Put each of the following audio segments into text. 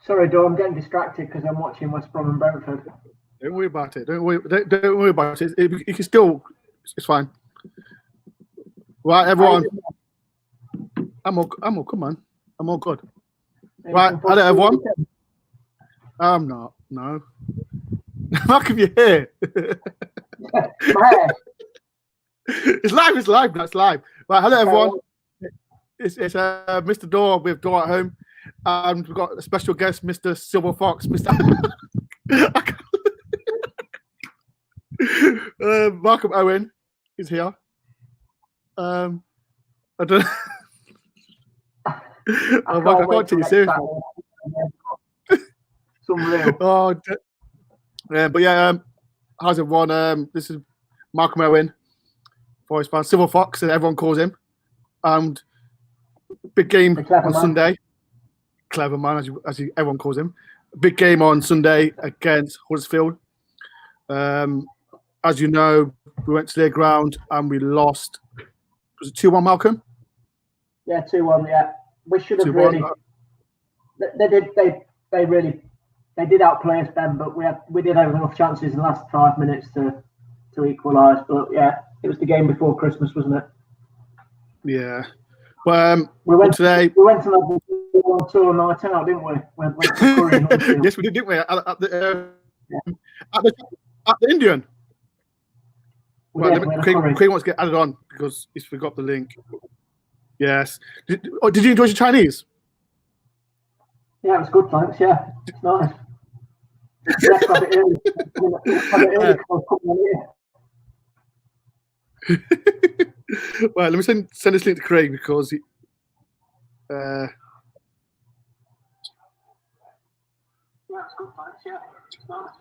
Sorry, Dore, I'm getting distracted because I'm watching West Brom and Brentford. Don't worry about it. Don't worry about it. You can still. It's fine. Right, everyone. I'm all. Come on. I'm all good. Right, hello, everyone. I'm not. No. How come you're here? It's live. It's live. That's live. Right, hello, everyone. It's Mr. Dore with Dore at Home, and we've got a special guest, Mr. Silver Fox, Mr. Malcolm Owen is here. I don't. I can't take you seriously. Oh, yeah, but yeah, how's everyone? This is Malcolm Owen, Forest fan, Silver Fox, as everyone calls him. And big game on Sunday. Clever man, as everyone calls him. Big game on Sunday against Huddersfield. As you know, we went to their ground and we lost. Was it 2-1, Malcolm? Yeah, 2-1. Yeah, we should have really. They did outplay us, Ben, but we did have enough chances in the last 5 minutes to equalise. But yeah, it was the game before Christmas, wasn't it? Yeah. Well, we went to a tour night out, didn't we? Went to Curry. Yes, we did, didn't we? At the Indian. Craig wants to get added on because he's forgot the link. Yes. Did you enjoy your Chinese? Yeah, it was good, thanks. Yeah, it's nice. Well, let me send this link to Craig because he. Yeah, it's good, thanks. Yeah, it's nice.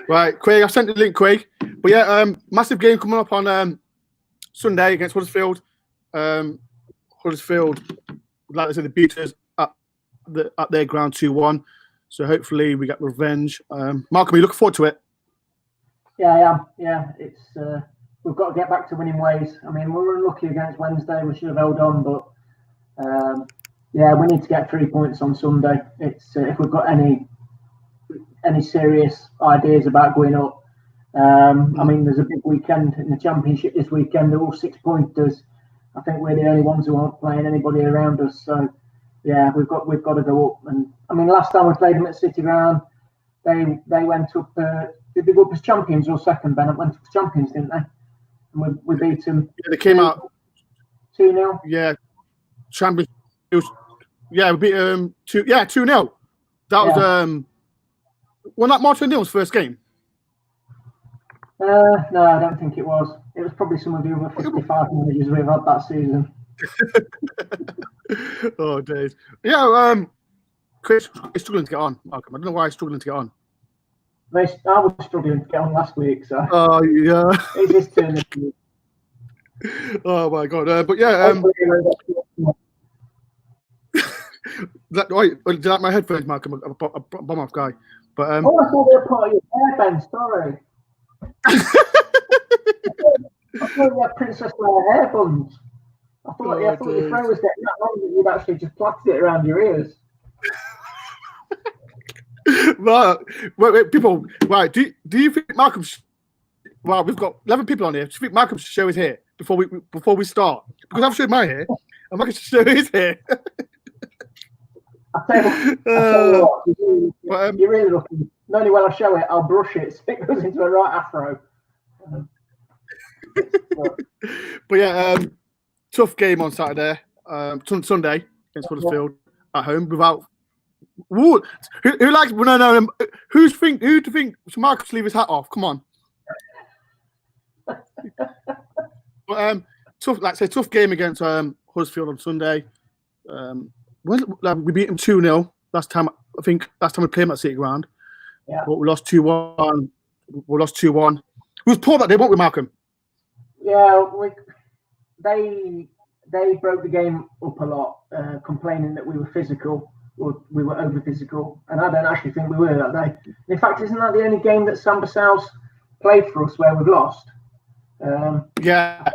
Right, Craig, I've sent the link, Craig. But yeah, massive game coming up on Sunday against Huddersfield. Huddersfield, like I said, the beaters at their ground 2-1. So hopefully we get revenge. Malcolm, are you looking forward to it? Yeah, I am. Yeah, it's we've got to get back to winning ways. I mean, we were unlucky against Wednesday. We should have held on, but yeah, we need to get 3 points on Sunday. It's if we've got any serious ideas about going up. I mean, there's a big weekend in the Championship this weekend. They're all 6-pointers. I think we're the only ones who aren't playing anybody around us. So, yeah, we've got to go up. And I mean, last time we played them at City Ground, they went up. Did they go up as champions or second? Ben, went up as champions, didn't they? And we beat them. Yeah, they came out 2-0. Yeah, champions. Yeah, we beat 2-0. That was wasn't that Martin O'Neill's first game? No, I don't think it was. It was probably some of the other 55 managers we've had that season. Oh, days. Yeah, Chris is struggling to get on, Malcolm. I don't know why he's struggling to get on. I was struggling to get on last week, so. Oh, yeah. It's his turn this week. Oh, my God. But yeah. Did you like my headphones, Malcolm? I'm a bomb-off guy. But, I thought they were part of your hair, Ben. Sorry. I thought you had Princess Leia hair buns. I thought your friend was getting that long that you'd actually just plaited it around your ears. Wait, people. Right, do you think Malcolm? Well, we've got 11 people on here. Do you think Malcolm should show his hair before we start? Because I've showed my hair, and Malcolm should show his hair. I tell you what, you're really looking. Not only will I show it, I'll brush it so it goes into a right afro. But yeah, tough game on Saturday, Sunday against Huddersfield at home. Without who likes no. Who do you think should Marcus leave his hat off? Come on. But tough game against Huddersfield on Sunday. We beat them 2-0 last time. I think last time we played them at City Ground. Yeah. But we lost 2-1. We was poor that day, weren't we, Malcolm? Yeah, they broke the game up a lot, complaining that we were physical or we were over physical, and I don't actually think we were that day. In fact, isn't that the only game that Samba South played for us where we've lost? Yeah.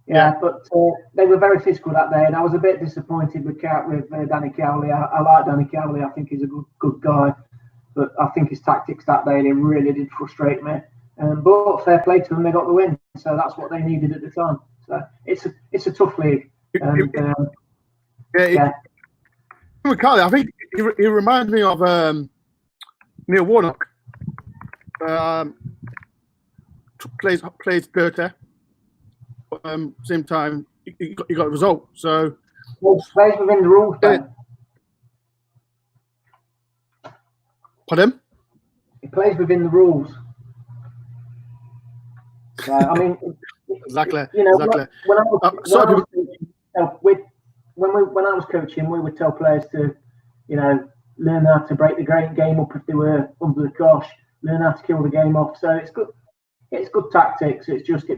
But they were very physical that day, and I was a bit disappointed with Danny Cowley. I like Danny Cowley. I think he's a good guy, but I think his tactics that day, they really did frustrate me. But fair play to them, they got the win, so that's what they needed at the time. So it's a tough league. And, Cowley, I think he reminds me of Neil Warnock. Plays third there. Same time, he got a result. So, plays within the rules. Pardon? He plays within the rules. So, I mean, exactly. You know, exactly. When I was coaching, we would tell players to, you know, learn how to break the game up if they were under the cosh, learn how to kill the game off. So it's good. It's good tactics. It's just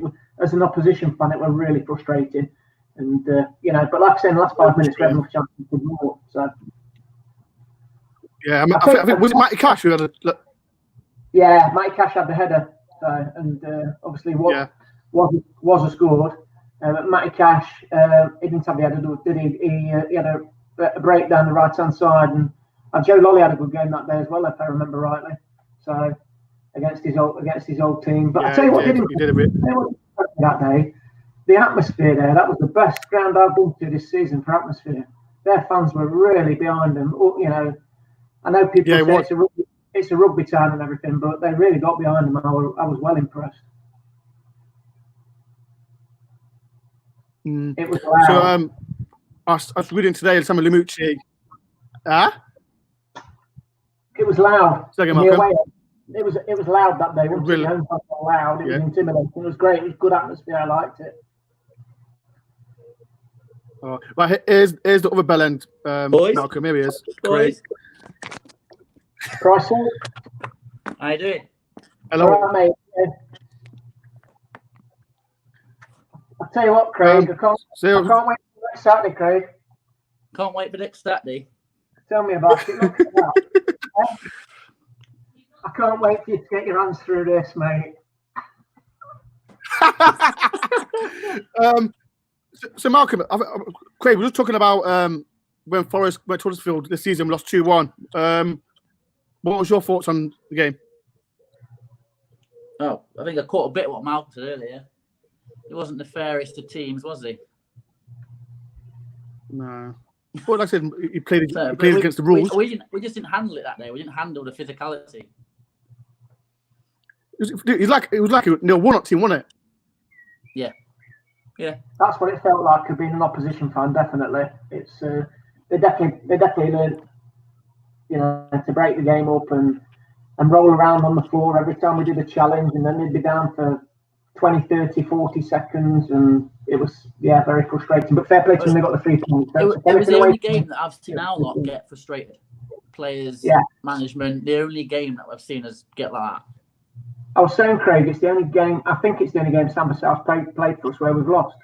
as an opposition fan, it was really frustrating. And you know, but like I said, in the last 5 minutes, we had enough chances to do more. So yeah, I think was it Matty Cash who had a? Yeah, Matty Cash had the header, and obviously was a scored. But Matty Cash, he didn't have the header, did he? He had a break down the right hand side, and Joe Lolly had a good game that day as well, if I remember rightly. So. Against his old team, but I tell you what, he did a bit that day. The atmosphere there, that was the best ground I've been to this season for atmosphere. Their fans were really behind them. You know, I know people say it's a rugby town and everything, but they really got behind them. I was well impressed. It was loud. So I was reading today some of Limucci. It was loud. It was loud that day. Wasn't really? It was loud. It was intimidating. It was great. It was good atmosphere. I liked it. Right, here's the other bell end. Malcolm, here he is. Boys. Pricey. How you doing? Hello. All right, mate. I'll tell you what, Craig. I can't wait for next Saturday, Craig. Can't wait for next Saturday. Tell me about it. I can't wait for you to get your hands through this, mate. So Malcolm, Craig, we were just talking about when Forest went to Huddersfield this season, we lost 2-1. What was your thoughts on the game? Oh, I think I caught a bit of what Malcolm said earlier. He wasn't the fairest of teams, was he? No. Well, like I said, he played against the rules. We just didn't handle it that day. We didn't handle the physicality. It was like a Neil Warnock team, wasn't it? Yeah. That's what it felt like, being an opposition fan. Definitely, it's they definitely learned, you know, to break the game up and roll around on the floor every time we did a challenge, and then they'd be down for 20, 30, 40 seconds, and it was very frustrating. But fair play to them, they got the 3 points. It was the only game that I've seen our lot get frustrated. Players, management, the only game that I've seen us get like that. I was saying, Craig, it's the only game. I think it's the only game Samba South played for us where we've lost.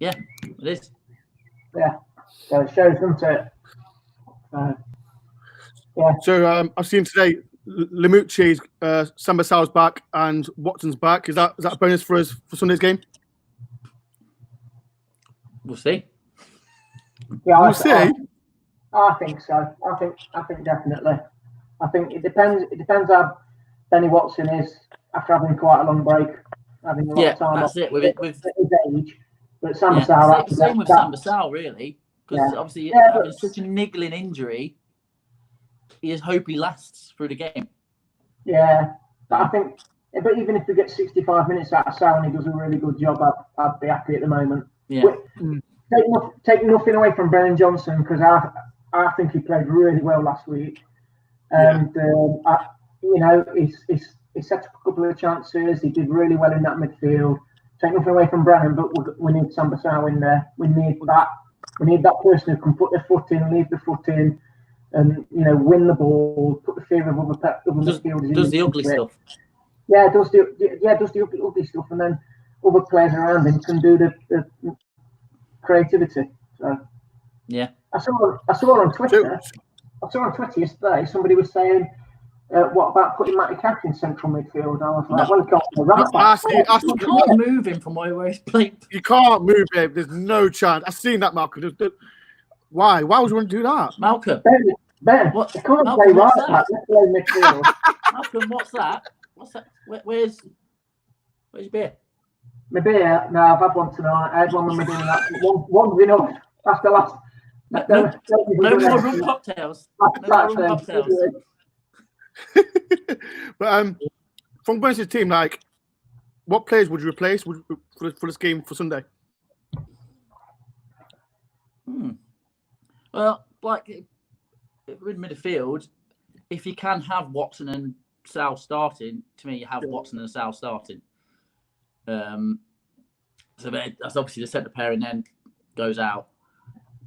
Yeah, it is. Yeah, so it shows, doesn't it? Yeah. So I've seen today Limucci's Samba South's back and Watson's back. Is that a bonus for us for Sunday's game? We'll see. Yeah, we'll see. I think so. I think definitely. I think it depends. It depends how Benny Watson is after having quite a long break, having a lot of time that's off. it. With his age, but Samba South. Same with Samba South, really, because obviously having such a niggling injury, he just hope he lasts through the game. Yeah, but I think, but even if we get 65 minutes out of South and he does a really good job, I'd be happy at the moment. Yeah. Take nothing away from Brennan Johnson, because I think he played really well last week, and he set up a couple of chances. He did really well in that midfield. Take nothing away from Brennan, but we need Samba South in there. We need that. We need that person who can put their foot in, leave the foot in, and win the ball, put the fear of other midfielders. Does the ugly stuff? Yeah, does the ugly stuff, and then other players around him can do the creativity. So I saw on Twitter. I saw on Twitter yesterday somebody was saying what about putting Matty Cash in central midfield? I was like, No. well, he can't play right back. You can't move him from where he's playing. You can't move him. There's no chance. I've seen that, Malcolm. Why? Why would you want to do that? Malcolm. Ben, What? he can't Malcolm, play what's right back. Let's play midfield. Malcolm, what's that? What's that? Where's your beer? My beer? No, I've had one tonight. I had one when we're doing that. One's enough. That's the last. No more rum cocktails. No more rum cocktails. But from Wednesday's team, like, what players would you replace for this game for Sunday? Well, like in midfield, if you can have Watson and Sal starting, to me, you have Watson and Sal starting. So that's obviously the centre pairing then goes out.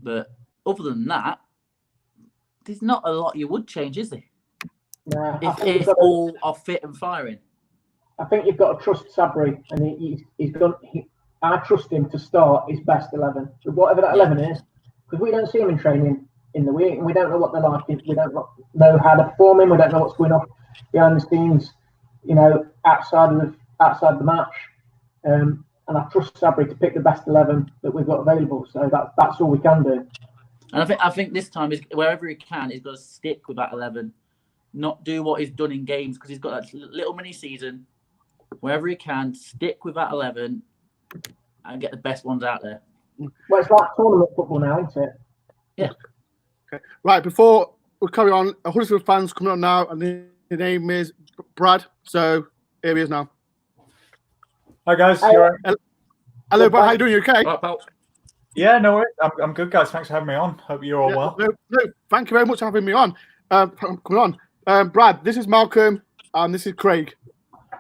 But other than that, there's not a lot you would change, is there? Nah, if all are fit and firing. I think you've got to trust Sabri, and he's done. I trust him to start his best 11, whatever that 11 is, because we don't see him in training in the week, and we don't know what they're like. We don't know how they're performing. We don't know what's going on behind the scenes, outside the match. And I trust Sabri to pick the best 11 that we've got available. So that's all we can do. And I think this time, wherever he can, he's got to stick with that 11, not do what he's done in games, because he's got that little mini season. Wherever he can, stick with that 11 and get the best ones out there. Well, it's like tournament football now, isn't it? Yeah. Okay. Right, before we carry on, Huddersfield fans coming on now, and the name is Brad. So here he is now. Hi guys, you all right? Hello, Brad. How you doing? You okay? Right, pal. Yeah, no worries. I'm good, guys. Thanks for having me on. Hope you're all well. No, thank you very much for having me on. Coming on. Brad, this is Malcolm, and this is Craig.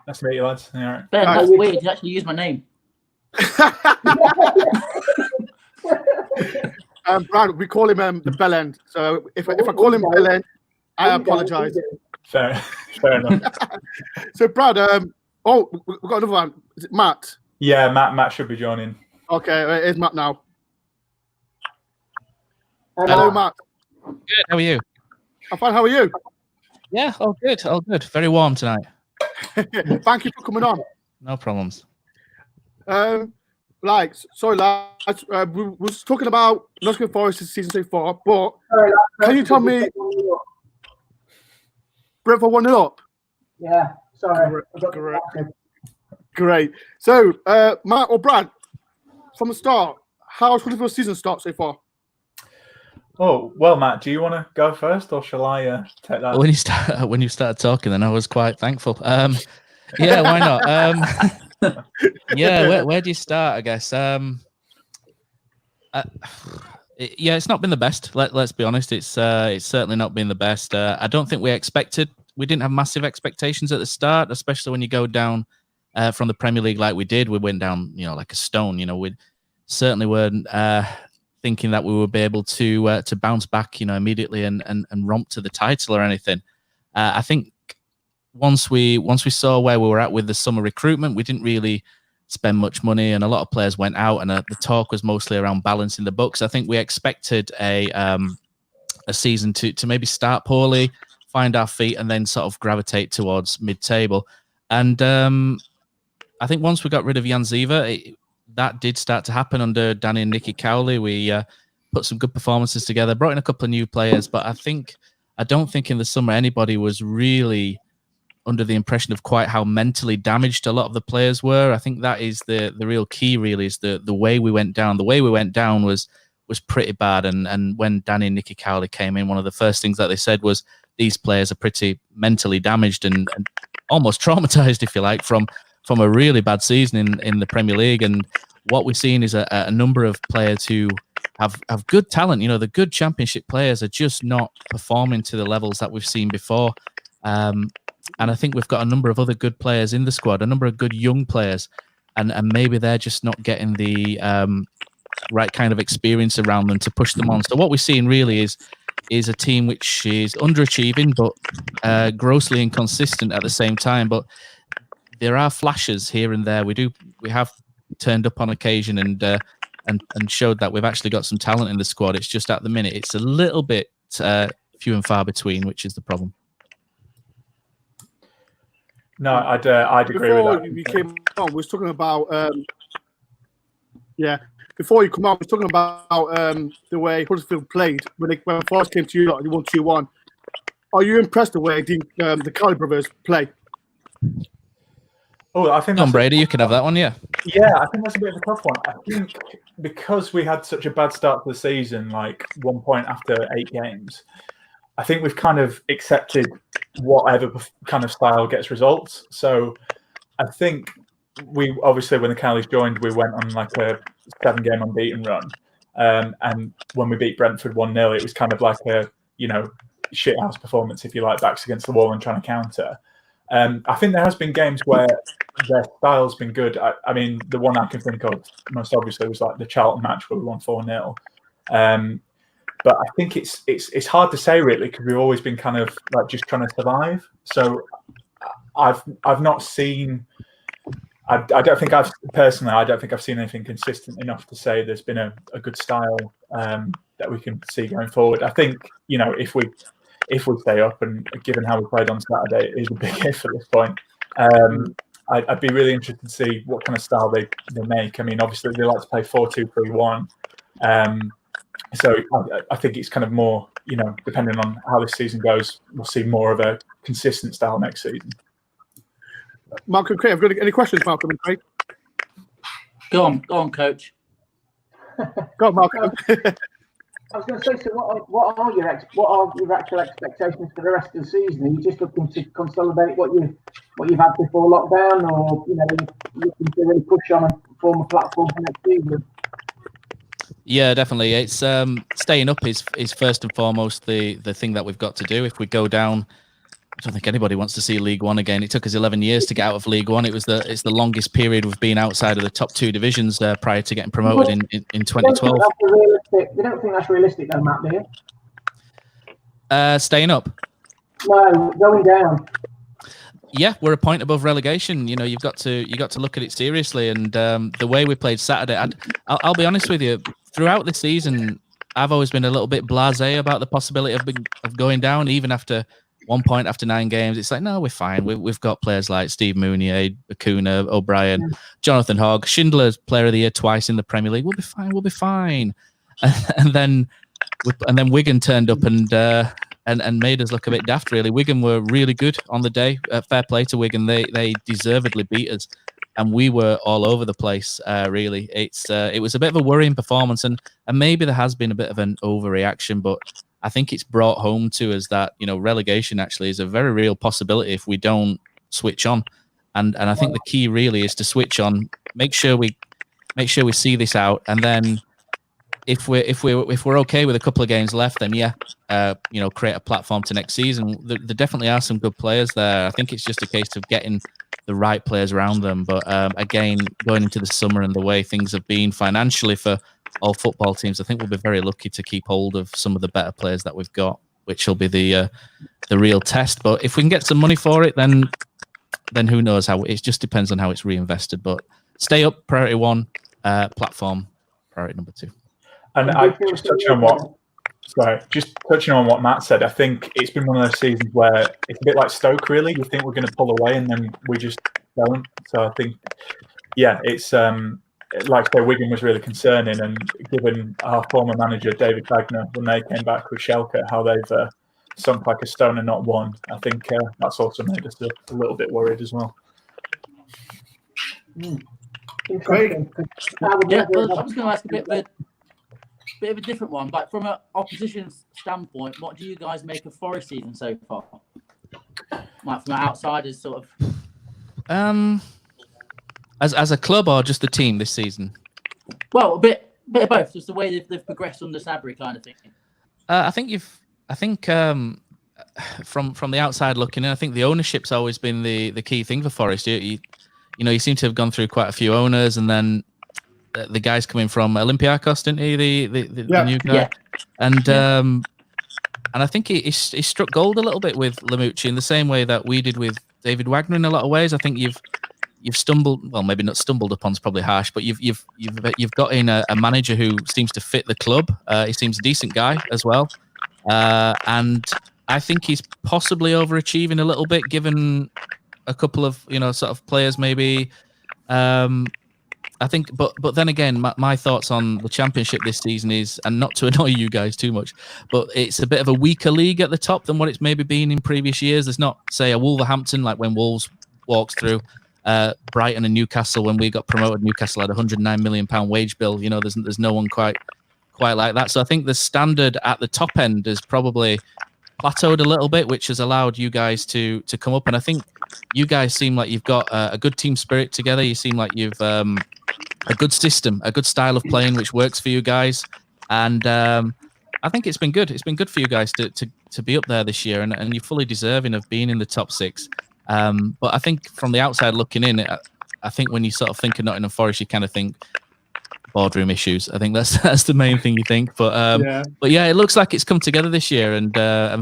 Nice to meet you, lads. All right. Ben, that's weird. You actually used my name. Brad, we call him the Bell End. So if I call him Bell End, I apologise. Fair enough. So Brad, we've got another one. Is it Matt? Yeah, Matt should be joining. Okay, here's Matt now. Hello, Matt. Good. How are you? I'm fine. How are you? Yeah, all good. All good. Very warm tonight. Thank you for coming on. No problems. Sorry, lads. We were talking about Nottingham Forest season so far, but can you tell me Brentford 1-0 up? Yeah, sorry. Great. So, Matt or Brad, from the start, how's Huddersfield's season start so far? Oh, well, Matt, do you want to go first, or shall I take that? When you started talking, then I was quite thankful. Yeah, why not? Yeah, where do you start? I guess. Yeah, it's not been the best. Let's be honest. It's certainly not been the best. I don't think we didn't have massive expectations at the start, especially when you go down from the Premier League like we did. We went down, like a stone. We certainly weren't thinking that we would be able to bounce back, immediately and romp to the title or anything. I think once we saw where we were at with the summer recruitment, we didn't really spend much money, and a lot of players went out, and the talk was mostly around balancing the books. I think we expected a season to maybe start poorly, find our feet, and then sort of gravitate towards mid-table. And I think once we got rid of Jan Ziva, that did start to happen under Danny and Nicky Cowley. We put some good performances together, brought in a couple of new players, but I don't think in the summer anybody was really under the impression of quite how mentally damaged a lot of the players were. I think that is the real key, really, is the way we went down. The way we went down was pretty bad. And when Danny and Nicky Cowley came in, one of the first things that they said was these players are pretty mentally damaged and almost traumatized, if you like, from a really bad season in the Premier League. And what we're seeing is a number of players who have good talent. The good championship players are just not performing to the levels that we've seen before. And I think we've got a number of other good players in the squad, a number of good young players, and maybe they're just not getting the right kind of experience around them to push them on. So what we're seeing really is a team which is underachieving, but grossly inconsistent at the same time. But there are flashes here and there. We have turned up on occasion and showed that we've actually got some talent in the squad. It's just at the minute it's a little bit few and far between, which is the problem. No, I'd agree Before with that. you came on, we was talking about Before you come on, we was talking about the way Huddersfield played when Forest came to you lot and you won 2-1. Are you impressed the way the Cowley brothers play? Oh, I think Tom Brady, you can have that one, yeah. Yeah, I think that's a bit of a tough one. I think because we had such a bad start to the season, like 1 point after 8 games, I think we've kind of accepted whatever kind of style gets results. So I think we obviously, when the Cowleys joined, we went on like a 7-game unbeaten run. And when we beat Brentford 1-0, it was kind of like a, shithouse performance, if you like, backs against the wall and trying to counter. I think there has been games where their style's been good. I mean, the one I can think of most obviously was like the Charlton match where we won 4-0. But I think it's hard to say really, because we've always been kind of like just trying to survive. So I've not seen. I don't think I've seen anything consistent enough to say there's been a good style that we can see going forward. I think if we stay up, and given how we played on Saturday, it is a big if at this point. I'd be really interested to see what kind of style they make. I mean, obviously they like to play 4-2-3-1. So I think it's kind of more, depending on how this season goes, we'll see more of a consistent style next season. Malcolm, Craig, have you got any questions, Malcolm and Craig? Go on, coach. Go on, Malcolm. I was going to say, so what are your actual expectations for the rest of the season? Are you just looking to consolidate what you've had before lockdown, or looking to really push on and form a platform for next season? Yeah, definitely. It's staying up is first and foremost the thing that we've got to do. If we go down, I don't think anybody wants to see League One again. It took us 11 years to get out of League One. It's the longest period we've been outside of the top 2 divisions prior to getting promoted in 2012. You don't think that's realistic, though, Matt, do you? Staying up? No, going down. Yeah, we're a point above relegation. You've got to look at it seriously. And the way we played Saturday, I'll be honest with you. Throughout the season, I've always been a little bit blasé about the possibility of going down, even after 1 point after 9 games. It's like, no, we're fine. We've got players like Steve Mounier, Acuna, O'Brien, Jonathan Hogg, Schindler's Player of the Year twice in the Premier League. We'll be fine. And then Wigan turned up and made us look a bit daft. Really, Wigan were really good on the day. Fair play to Wigan. They deservedly beat us, and we were all over the place. Really, it was a bit of a worrying performance, and maybe there has been a bit of an overreaction, but I think it's brought home to us that relegation actually is a very real possibility if we don't switch on, and I think the key really is to switch on, make sure we see this out, and then if we're okay with a couple of games left, then create a platform to next season. There definitely are some good players there. I think it's just a case of getting the right players around them. But again, going into the summer and the way things have been financially for all football teams, I think we'll be very lucky to keep hold of some of the better players that we've got, which will be the real test. But if we can get some money for it, then who knows how? It just depends on how it's reinvested. But stay up, priority 1, platform, priority number 2. And just touching on what Matt said, I think it's been one of those seasons where it's a bit like Stoke, really. We think we're going to pull away, and then we just don't. So I think, it's like I say, Wigan was really concerning, and given our former manager David Wagner, when they came back with Schalke, how they've sunk like a stone and not won, I think that's also made us a little bit worried as well. Great. Yeah, well, I'm just going to ask a bit of a different one, but from an opposition standpoint, what do you guys make of Forest season so far? Like from an outsider's sort of. As a club or just the team this season? Well, a bit of both. Just the way they've progressed under Sabri, kind of thing. I think from the outside looking in, I think the ownership's always been the key thing for Forest. You seem to have gone through quite a few owners, and then the guy's coming from Olympiacos, didn't he? The new guy, yeah. And I think he struck gold a little bit with Lamucci in the same way that we did with David Wagner in a lot of ways. I think you've stumbled, well, maybe not stumbled upon's probably harsh, but you've got in a manager who seems to fit the club. He seems a decent guy as well, and I think he's possibly overachieving a little bit given a couple of sort of players maybe. I think, but then again, my thoughts on the Championship this season is, and not to annoy you guys too much, but it's a bit of a weaker league at the top than what it's maybe been in previous years. There's not, say, a Wolverhampton like when Wolves walks through. Brighton and Newcastle, when we got promoted, Newcastle had a £109 million wage bill. There's no one quite like that. So I think the standard at the top end is probably plateaued a little bit, which has allowed you guys to come up. And I think you guys seem like you've got a good team spirit together. You seem like you've a good system, a good style of playing, which works for you guys. And I think it's been good. It's been good for you guys to be up there this year, and you're fully deserving of being in the top 6. But I think from the outside looking in, I think when you sort of think of Nottingham Forest, you kind of think boardroom issues. I think that's the main thing you think. But yeah, it looks like it's come together this year, and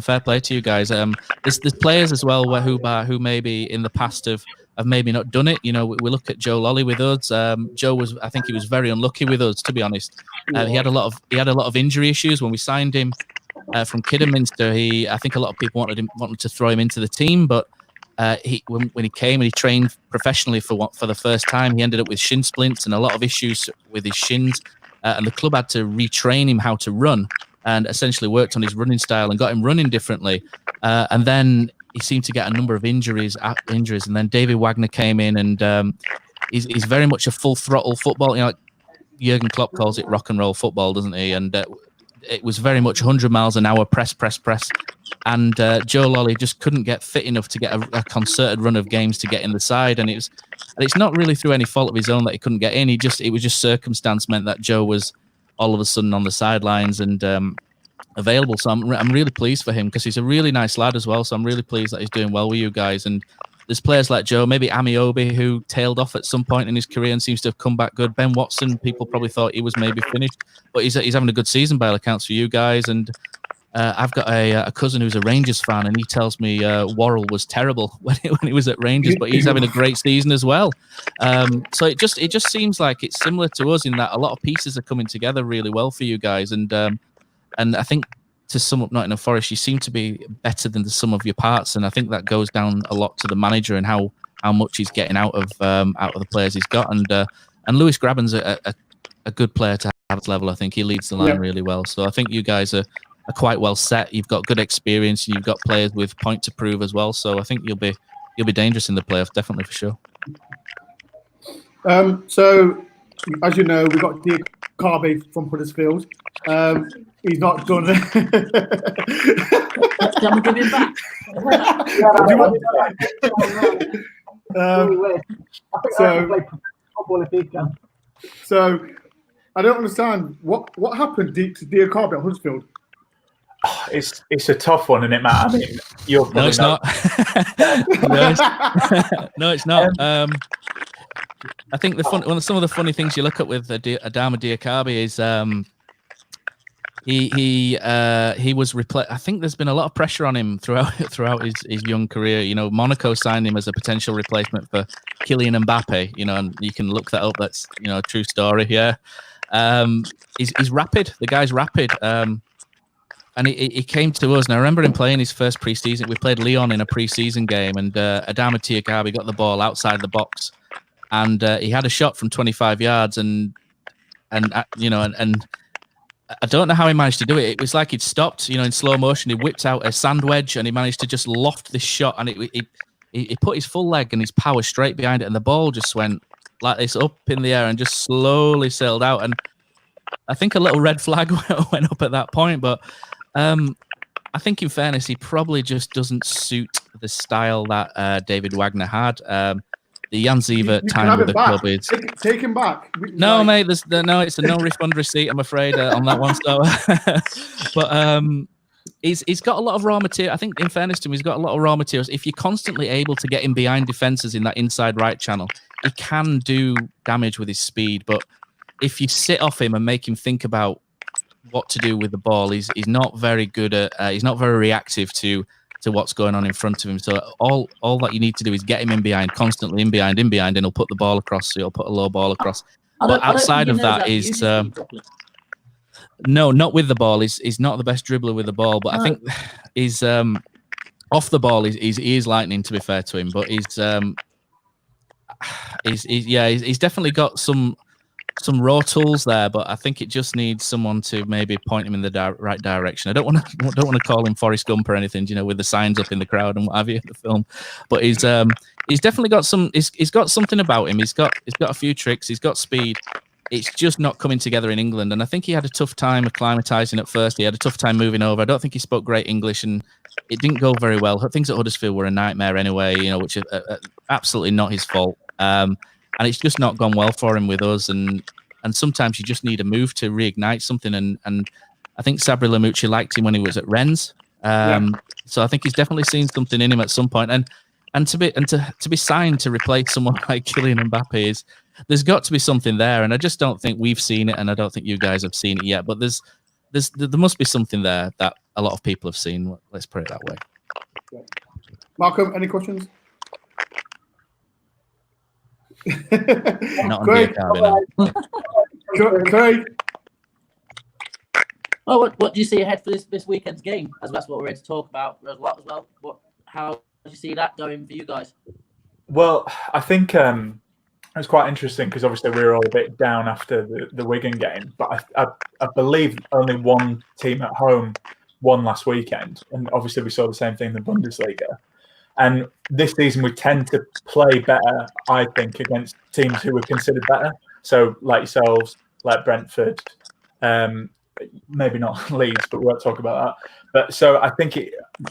fair play to you guys. There's players as well who maybe in the past have maybe not done it. We look at Joe Lolly with us. Joe I think he was very unlucky with us, to be honest. He had a lot of injury issues when we signed him from Kidderminster. I think a lot of people wanted to throw him into the team, but when he came and he trained professionally for the first time, he ended up with shin splints and a lot of issues with his shins, and the club had to retrain him how to run, and essentially worked on his running style and got him running differently. And then he seemed to get a number of injuries, and then David Wagner came in, and he's very much a full throttle football. Like Jurgen Klopp calls it rock and roll football, doesn't he? And it was very much 100 miles an hour, press. And Joe Lolly just couldn't get fit enough to get a concerted run of games to get in the side. And it's not really through any fault of his own that he couldn't get in. It was just circumstance meant that Joe was all of a sudden on the sidelines and available. So I'm really pleased for him, because he's a really nice lad as well. So I'm really pleased that he's doing well with you guys. And there's players like Joe, maybe Amiobi, who tailed off at some point in his career and seems to have come back good. Ben Watson, people probably thought he was maybe finished, but he's having a good season by all accounts for you guys. And I've got a cousin who's a Rangers fan, and he tells me Worrell was terrible when he was at Rangers, but he's having a great season as well. So it just seems like it's similar to us in that a lot of pieces are coming together really well for you guys. And I think, to sum up Nottingham Forest, you seem to be better than the sum of your parts, and I think that goes down a lot to the manager and how much he's getting out of the players he's got. And Lewis Graben's a good player to have at level. I think he leads the line really well. So I think you guys are quite well set. You've got good experience, and you've got players with point to prove as well. So I think you'll be dangerous in the playoffs, definitely, for sure. So as you know, we've got Diakhaby from Huddersfield. He's not done it. Can we give him back? So I don't understand what happened to Diakhaby at Huddersfield. It's a tough one, isn't it, Matt? I mean, no, it's not. No, it's not. I think some of the funny things you look at with Adama Diakhaby is he was replaced. I think there's been a lot of pressure on him throughout his young career. Monaco signed him as a potential replacement for Kylian Mbappe. And you can look that up. That's a true story. Yeah, he's rapid. The guy's rapid. And he came to us, and I remember him playing his first pre-season. We played Lyon in a pre-season game, and Adama Diakhaby got the ball outside the box, and he had a shot from 25 yards, and I don't know how he managed to do it. It was like he'd stopped, in slow motion. He whipped out a sand wedge, and he managed to just loft this shot, and he put his full leg and his power straight behind it, and the ball just went like this up in the air and just slowly sailed out. And I think a little red flag went up at that point, but I think, in fairness, he probably just doesn't suit the style that David Wagner had. The Jan Sievert time with the club is take him back. No, mate. It's a no refund receipt, I'm afraid, on that one. So, but he's got a lot of raw material. I think, in fairness to him, he's got a lot of raw materials. If you're constantly able to get him behind defenses in that inside right channel, he can do damage with his speed. But if you sit off him and make him think about what to do with the ball, he's not very good at. He's not very reactive to what's going on in front of him. So all that you need to do is get him in behind, constantly in behind, and he'll put the ball across. So he'll put a low ball across. But outside of that is no, not with the ball. He's not the best dribbler with the ball. But I think he's off the ball, he is lightning, to be fair to him, but he's definitely got some raw tools there, but I think it just needs someone to maybe point him in the right direction. I don't want to call him Forrest Gump or anything, with the signs up in the crowd and what have you in the film, but he's definitely got some. He's got something about him. He's got a few tricks. He's got speed. It's just not coming together in England, and I think he had a tough time acclimatizing at first. He had a tough time moving over. I don't think he spoke great English, and it didn't go very well. Things at Huddersfield were a nightmare anyway, which is absolutely not his fault. And it's just not gone well for him with us. And sometimes you just need a move to reignite something. And I think Sabri Lamucci liked him when he was at Rennes. So I think he's definitely seen something in him at some point. And to be signed to replace someone like Kylian Mbappe there's got to be something there. And I just don't think we've seen it, and I don't think you guys have seen it yet. But there must be something there that a lot of people have seen. Let's put it that way. Malcolm, any questions? Not on Craig. Craig. Well, what do you see ahead for this weekend's game? As that's what we're here to talk about as well. How do you see that going for you guys? Well, I think it was quite interesting because obviously we were all a bit down after the Wigan game, but I believe only one team at home won last weekend, and obviously we saw the same thing in the Bundesliga. And this season we tend to play better, I think, against teams who were considered better. So like yourselves, like Brentford, maybe not Leeds, but we won't talk about that. But so I think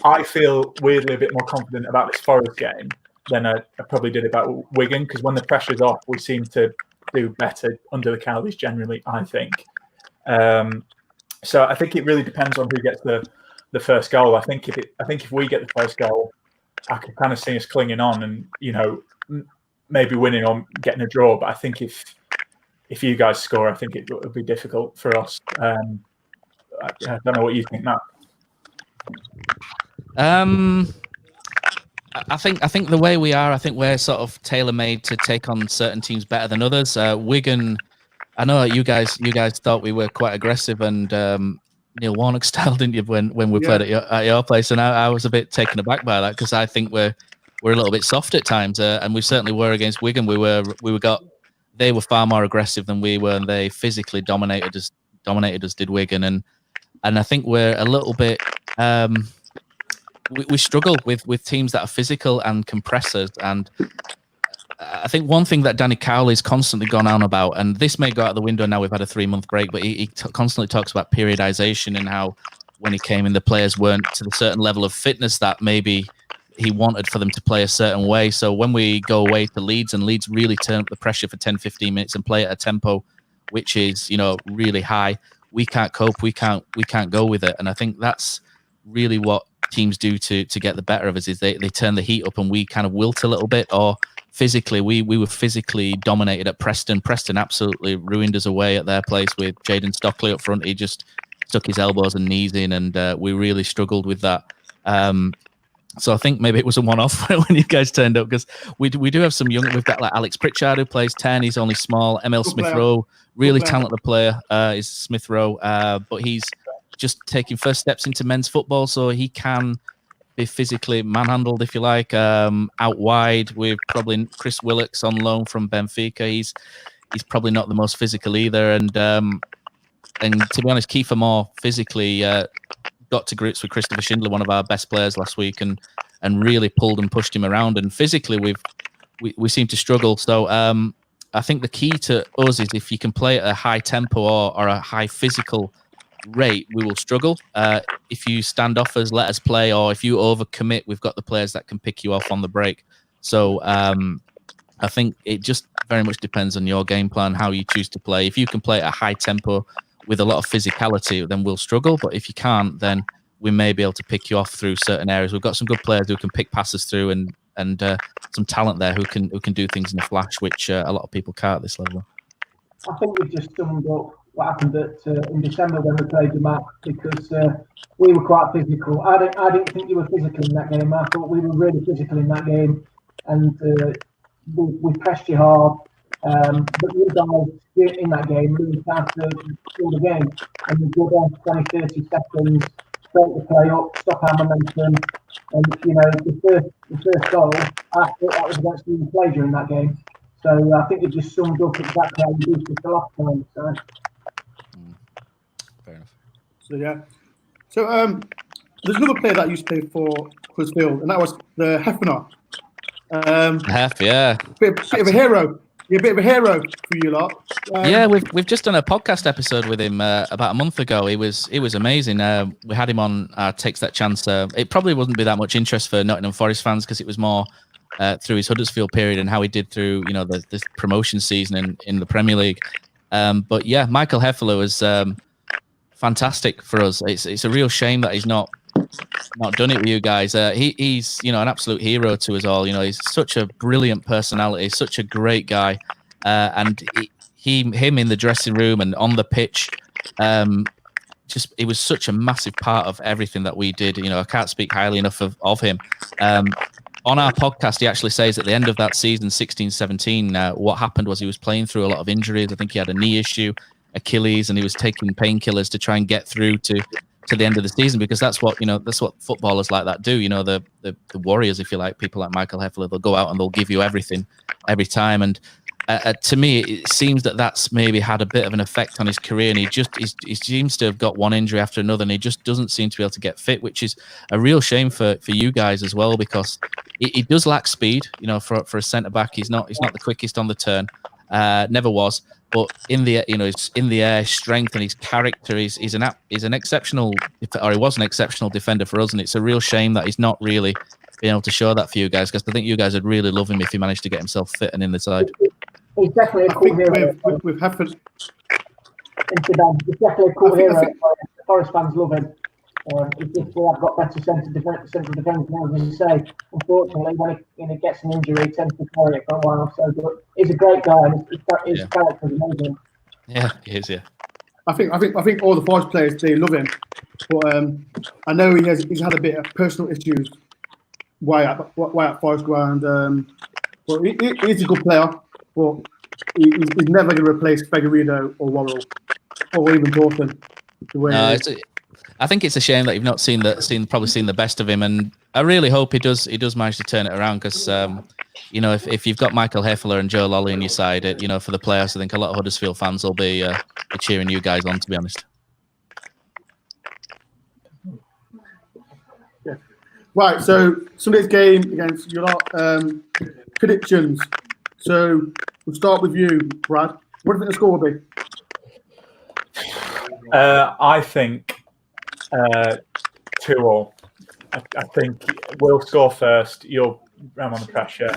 I feel weirdly a bit more confident about this Forest game than I probably did about Wigan, because when the pressure's off, we seem to do better under the Cowleys generally, I think. So I think it really depends on who gets the first goal. I think if we get the first goal, I can kind of see us clinging on and maybe winning or getting a draw. But I think if you guys score, I think it would be difficult for us. I don't know what you think, Matt. I think the way we are, I think we're sort of tailor-made to take on certain teams better than others. Wigan, I know you guys thought we were quite aggressive and Neil Warnock style, didn't you, when we played at your place? And I was a bit taken aback by that, because I think we're a little bit soft at times, and we certainly were against Wigan. They were far more aggressive than we were, and they physically dominated us. Did Wigan, and I think we're a little bit. We struggle with teams that are physical and compressors, and I think one thing that Danny Cowley's constantly gone on about, and this may go out the window now, we've had a 3-month break, but he constantly talks about periodization and how when he came in, the players weren't to the certain level of fitness that maybe he wanted for them to play a certain way. So when we go away to Leeds, and Leeds really turn up the pressure for 10-15 minutes and play at a tempo which is really high, we can't cope, we can't go with it. And I think that's really what teams do to get the better of us, is they turn the heat up and we kind of wilt a little bit. Or physically, we were physically dominated at Preston. Preston absolutely ruined us away at their place with Jayden Stockley up front. He just stuck his elbows and knees in, and we really struggled with that. So I think maybe it was a one-off when you guys turned up, because we do have some young. We've got like Alex Pritchard, who plays 10. He's only small. Emil Smith-Rowe, really talented player, is Smith-Rowe, but he's just taking first steps into men's football, so he can be physically manhandled, if you like. Out wide, with probably Chris Willocks on loan from Benfica. He's probably not the most physical either, and to be honest, Kiefer Moore physically got to grips with Christopher Schindler, one of our best players last week, and really pulled and pushed him around. And physically, we seem to struggle. So I think the key to us is if you can play at a high tempo or a high physical rate, we will struggle. If you stand off us, let us play, or if you overcommit, we've got the players that can pick you off on the break. So I think it just very much depends on your game plan, how you choose to play. If you can play at a high tempo with a lot of physicality, then we'll struggle. But if you can't, then we may be able to pick you off through certain areas. We've got some good players who can pick passes through, and some talent there who can do things in a flash, which a lot of people can't at this level. I think we've just summed up what happened in December when we played you, Mark, because we were quite physical. I didn't think you were physical in that game. I thought we were really physical in that game, and we pressed you hard. But you guys in that game really started to score the game, and you go down 20-30 seconds, break the play up, stop our momentum. And, the first goal, I thought that was against the play during that game. So I think it just summed up exactly how we used it the last time. So. Fair enough. So, yeah. So, there's another player that used to play for Huddersfield, and that was the Hefele. Hef, yeah. Bit of a hero. You're a bit of a hero for you lot. Yeah, we've just done a podcast episode with him about a month ago. He was amazing. We had him on our Takes That Chance. It probably wouldn't be that much interest for Nottingham Forest fans because it was more through his Huddersfield period and how he did through the promotion season in the Premier League. But yeah, Michael Hefele was fantastic for us. It's a real shame that he's not done it with you guys. He's an absolute hero to us all. He's such a brilliant personality, such a great guy, and him in the dressing room and on the pitch, it was such a massive part of everything that we did. I can't speak highly enough of him. On our podcast, he actually says at the end of that season, 16-17, what happened was he was playing through a lot of injuries. I think he had a knee issue, Achilles, and he was taking painkillers to try and get through to the end of the season, because that's what footballers like that do. The warriors, if you like, people like Michael Hefele, they'll go out and they'll give you everything every time. And to me, it seems that that's maybe had a bit of an effect on his career, and he seems to have got one injury after another, and he just doesn't seem to be able to get fit, which is a real shame for you guys as well, because he does lack speed. For a centre back, he's not the quickest on the turn, never was. But in the air, strength and his character, he's an exceptional, or he was an exceptional defender for us, and it's a real shame that he's not really been able to show that for you guys, because I think you guys would really love him if he managed to get himself fit and in the side. He's definitely a cool hero. With Hefele. He's definitely a cool hero. The Forest fans love him. It's just we have got better central defence now, as you say. Unfortunately, when he gets an injury, he tends to carry it for a while. So, but he's a great guy, and his character is amazing. Yeah, he is. Yeah. I think all the Forest players, they love him, but I know he's had a bit of personal issues why at Forest Ground. But he's a good player, but he's never going to replace Figueiredo or Worrell or even Dawson. I think it's a shame that you've not seen the best of him, and I really hope he does manage to turn it around, because if you've got Michael Hefele and Joe Lolly on your side, for the playoffs, I think a lot of Huddersfield fans will be cheering you guys on, to be honest. Yeah. Right, so Sunday's game against your lot, predictions. So we'll start with you, Brad. What do you think the score will be? I think 2-2. I think we'll score first. You'll ram on the pressure.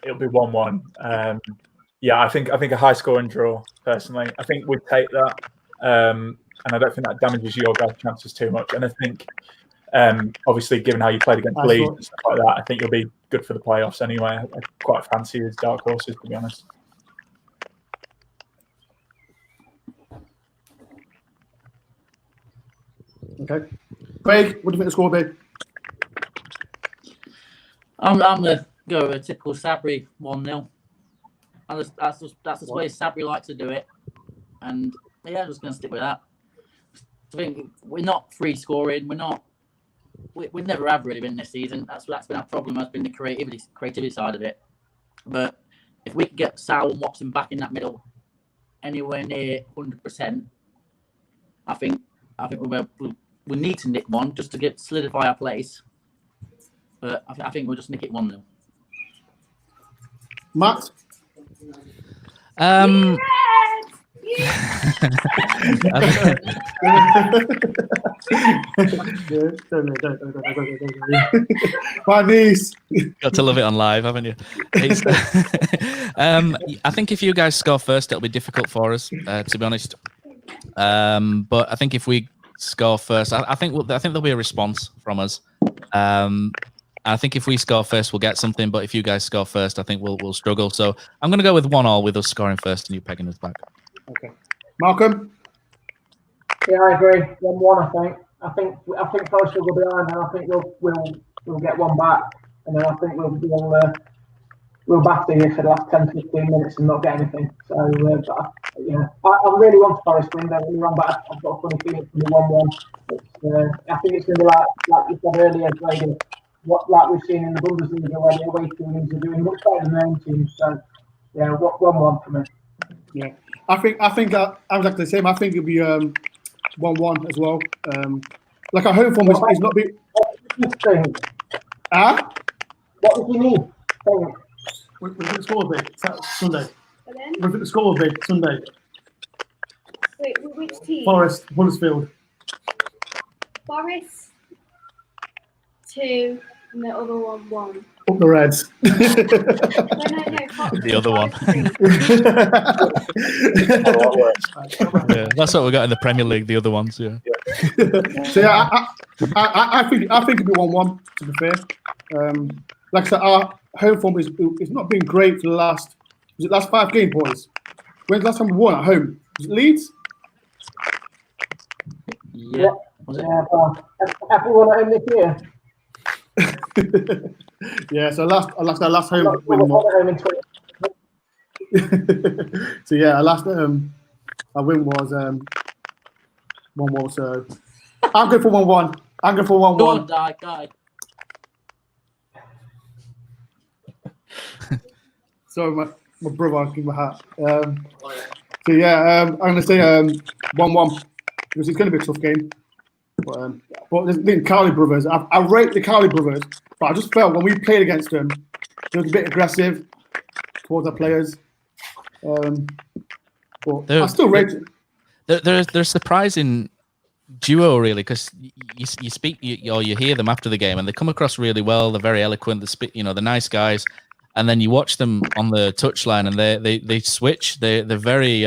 It'll be 1-1. I think a high scoring draw. Personally, I think we'd take that, and I don't think that damages your guys' chances too much. And I think, obviously, given how you played against Leeds and stuff like that, I think you'll be good for the playoffs anyway. I quite fancy his dark horses, to be honest. Okay. Craig, what do you think the score will be? I'm going to go with a typical Sabri 1-0. That's the way Sabri likes to do it. And yeah, I'm just going to stick with that. I think we're not free scoring. We never have really been this season. That's been our problem. Has been the creativity side of it. But if we can get Sal and Watson back in that middle, anywhere near 100%, I think we need to nick one just to solidify our place. But I think we'll just nick it 1-0. Matt? My niece. Got to love it on live, haven't you? I think if you guys score first, it'll be difficult for us, to be honest. But I think if we score first, I think there'll be a response from us. I think if we score first, we'll get something. But if you guys score first, I think we'll struggle. So I'm going to go with 1-1 with us scoring first and you pegging us back. Okay, Malcolm. Yeah, I agree. 1-1. I think Forest will go behind, and I think we'll get one back, and then I think we'll we'll batter you for the last 10, 15 minutes and not get anything. So, I really want Forest win. Don't get me wrong, but I've got a funny feeling it's going to be 1-1. I think it's going to be like you said earlier, Grady, like we've seen in the Bundesliga, where the away teams are doing much better than their own teams. So, yeah, 1-1 for me. Yeah, I think I was like the same. I think it'll be 1-1 as well. Like our home form is not big. What did you mean? We've got the score big Sunday. We've got the score big Sunday. Wait, which team? Forest, Huddersfield. Forest 2 and the other one 1. Up the Reds. No, The other one. Yeah, that's what we got in the Premier League. The other ones, yeah. So yeah, I think it'll be 1-1. To be fair, like I said, our home form is not been great for the last 5 game, boys. When's the last time we won at home? Was it Leeds? Yeah. Everyone at home this year. Yeah, so last home win. So yeah, our last our win was 1-1. So I'm going for 1-1. I'm going for 1-1. Go on, guy. Sorry, my brother, I'll give my hat. So yeah, I'm going to say 1-1 because it's going to be a tough game. But the Cowley brothers, I rate the Cowley brothers, but I just felt when we played against them, they were a bit aggressive towards our players. But I still rate it. They're a surprising duo, really, because you speak or you hear them after the game, and they come across really well. They're very eloquent. They're nice guys, and then you watch them on the touchline, and they switch. They're very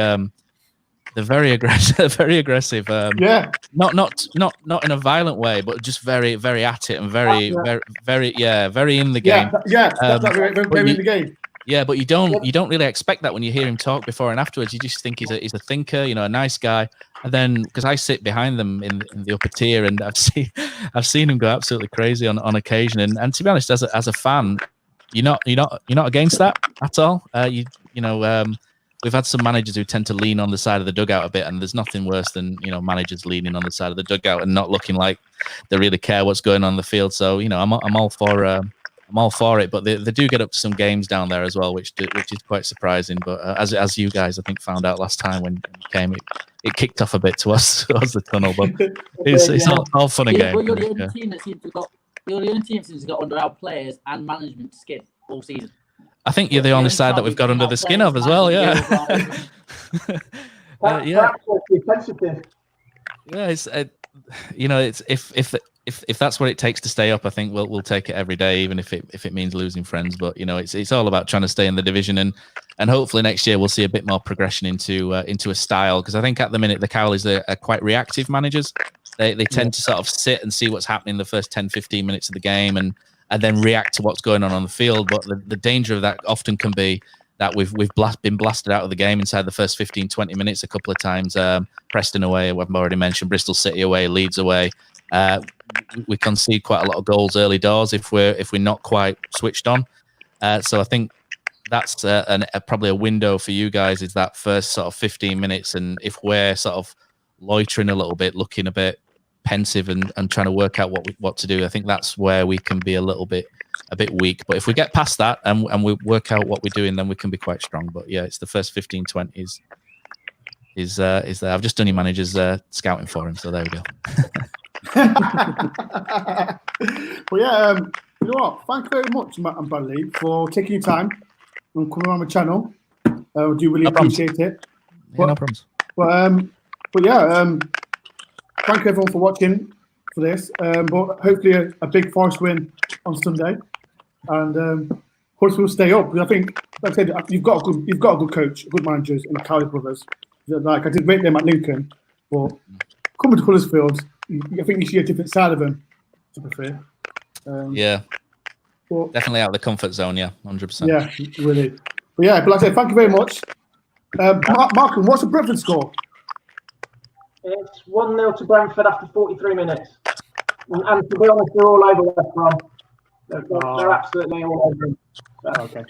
aggressive. Very aggressive. Yeah. Not in a violent way, but just very, very at it and very in the game. Yeah. Very in the game. Yeah, but you don't really expect that when you hear him talk before and afterwards. You just think he's a thinker, a nice guy. And then because I sit behind them in the upper tier, and I've seen him go absolutely crazy on occasion. And to be honest, as a fan, you're not against that at all. We've had some managers who tend to lean on the side of the dugout a bit, and there's nothing worse than managers leaning on the side of the dugout and not looking like they really care what's going on in the field. So I'm all for it, but they do get up to some games down there as well, which is quite surprising. But as you guys I think found out last time when you came, it kicked off a bit towards the tunnel, but it's all fun and game. You're the only team that seems to have got under our players and management skin all season. I think you're the only side that we've got under the skin of as well, yeah. Yeah, it's if that's what it takes to stay up, I think we'll take it every day, even if it means losing friends. But it's all about trying to stay in the division, and hopefully next year we'll see a bit more progression into a style, because I think at the minute the Cowleys are quite reactive managers. They tend to sort of sit and see what's happening in the first 10-15 minutes of the game and then react to what's going on the field. But the danger of that often can be that we've been blasted out of the game inside the first 15-20 minutes a couple of times. Preston away, I've already mentioned, Bristol City away, Leeds away. We concede quite a lot of goals early doors if we're not quite switched on. So I think that's probably a window for you guys, is that first sort of 15 minutes. And if we're sort of loitering a little bit, looking a bit pensive and trying to work out what to do, I think that's where we can be a bit weak. But if we get past that and we work out what we're doing, then we can be quite strong. But yeah, it's the first 15-20 is there. I've just done your manager's scouting for him, so there we go. Well, yeah, you know what? Thank you very much, Matt and Bradley, for taking your time and coming on the channel. We do really appreciate it. Yeah, no problems. But yeah, thank you everyone for watching for this. But hopefully a big Forest win on Sunday, and Forest will stay up. I think, like I said, you've got a good coach, good managers in the Cowley brothers. Like I did rate them at Lincoln, but coming to Huddersfield, I think you see a different side of them, to be fair. Yeah. But, definitely out of the comfort zone, yeah, 100%. Yeah, really. But yeah, but like I said, thank you very much. Markham, what's the Brentford score? It's 1-0 to Brentford after 43 minutes. And to be honest, they're all over West Brom. They're absolutely all over them. So. Okay.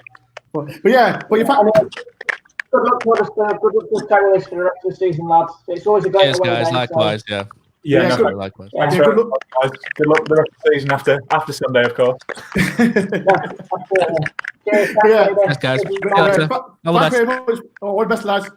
But yeah, but you've Good luck to Huddersfield. Good luck to Terry List for the rest of the season, lads. It's always a great Cheers, away guys. game, so- Likewise, yeah. Yeah, Yeah, no, good. Likewise. Yeah. thanks Yeah, very good much, guys. Good luck with the rest of the season after Sunday, of course. Absolutely. Cheers, thanks, Yeah. David. Thanks, guys. Cheers, See you bye. later. All the Thank best. you very much. All the best, lads. Cheers.